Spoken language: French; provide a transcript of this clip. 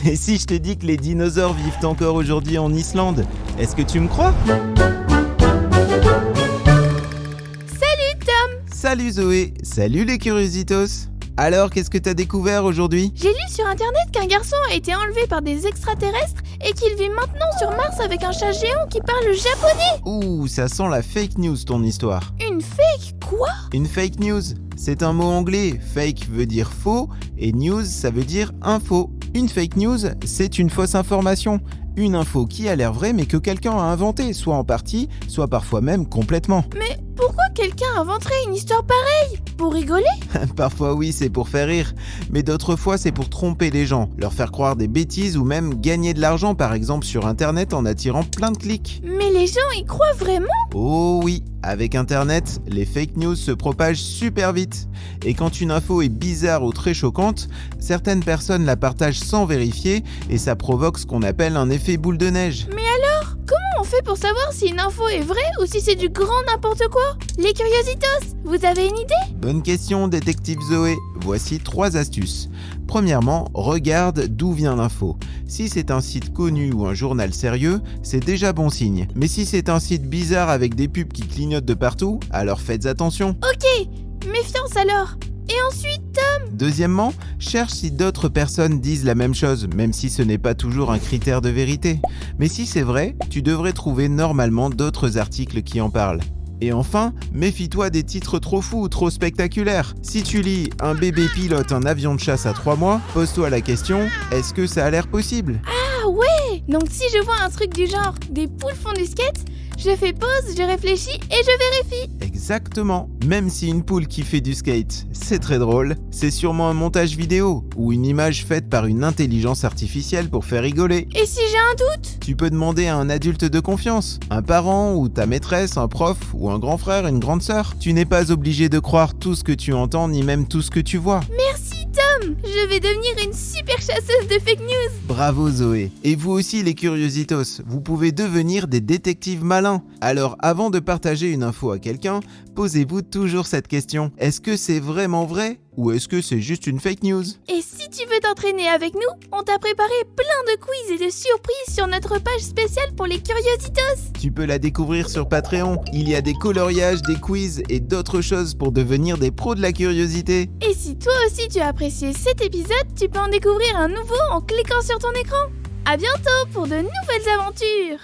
Et si je te dis que les dinosaures vivent encore aujourd'hui en Islande, est-ce que tu me crois? Salut Tom! Salut Zoé, salut les curiositos. Alors, qu'est-ce que t'as découvert aujourd'hui? J'ai lu sur internet qu'un garçon a été enlevé par des extraterrestres et qu'il vit maintenant sur Mars avec un chat géant qui parle japonais. Ouh, ça sent la fake news ton histoire. Une fake quoi? Une fake news, c'est un mot anglais. Fake veut dire faux et news ça veut dire info. Une fake news, c'est une fausse information. Une info qui a l'air vraie mais que quelqu'un a inventée, soit en partie, soit parfois même complètement. Mais pourquoi quelqu'un inventerait une histoire pareille? Pour rigoler? Parfois oui, c'est pour faire rire, mais d'autres fois c'est pour tromper les gens, leur faire croire des bêtises ou même gagner de l'argent par exemple sur internet en attirant plein de clics. Mais les gens y croient vraiment? Oh oui, avec internet, les fake news se propagent super vite. Et quand une info est bizarre ou très choquante, certaines personnes la partagent sans vérifier et ça provoque ce qu'on appelle un effet boule de neige. Mais alors, comment on fait pour savoir si une info est vraie ou si c'est du grand n'importe quoi? Les curiositos, vous avez une idée? Bonne question, détective Zoé. Voici 3 astuces. Premièrement, regarde d'où vient l'info. Si c'est un site connu ou un journal sérieux, c'est déjà bon signe. Mais si c'est un site bizarre avec des pubs qui clignotent de partout, alors faites attention. Ok, méfiance alors. Et ensuite, Tom? Deuxièmement, cherche si d'autres personnes disent la même chose, même si ce n'est pas toujours un critère de vérité. Mais si c'est vrai, tu devrais trouver normalement d'autres articles qui en parlent. Et enfin, méfie-toi des titres trop fous ou trop spectaculaires. Si tu lis « Un bébé pilote un avion de chasse à 3 mois », pose-toi la question « Est-ce que ça a l'air possible ?» Ah ouais! Donc si je vois un truc du genre « Des poules font du skate », je fais pause, je réfléchis et je vérifie. Exactement. Même si une poule qui fait du skate, c'est très drôle, c'est sûrement un montage vidéo ou une image faite par une intelligence artificielle pour faire rigoler. Et si j'ai un doute? Tu peux demander à un adulte de confiance, un parent ou ta maîtresse, un prof ou un grand frère, une grande sœur. Tu n'es pas obligé de croire tout ce que tu entends ni même tout ce que tu vois. Merci Tom! Je vais devenir une super chasseuse de fake news! Bravo Zoé. Et vous aussi les curiositos, vous pouvez devenir des détectives malins. Alors avant de partager une info à quelqu'un, posez-vous toujours cette question. Est-ce que c'est vraiment vrai ou est-ce que c'est juste une fake news? Et si tu veux t'entraîner avec nous, on t'a préparé plein de quiz et de surprises sur notre page spéciale pour les curiositos! Tu peux la découvrir sur Patreon. Il y a des coloriages, des quiz et d'autres choses pour devenir des pros de la curiosité. Et si toi aussi tu as apprécié cet épisode, tu peux en découvrir un nouveau en cliquant sur ton écran. À bientôt pour de nouvelles aventures!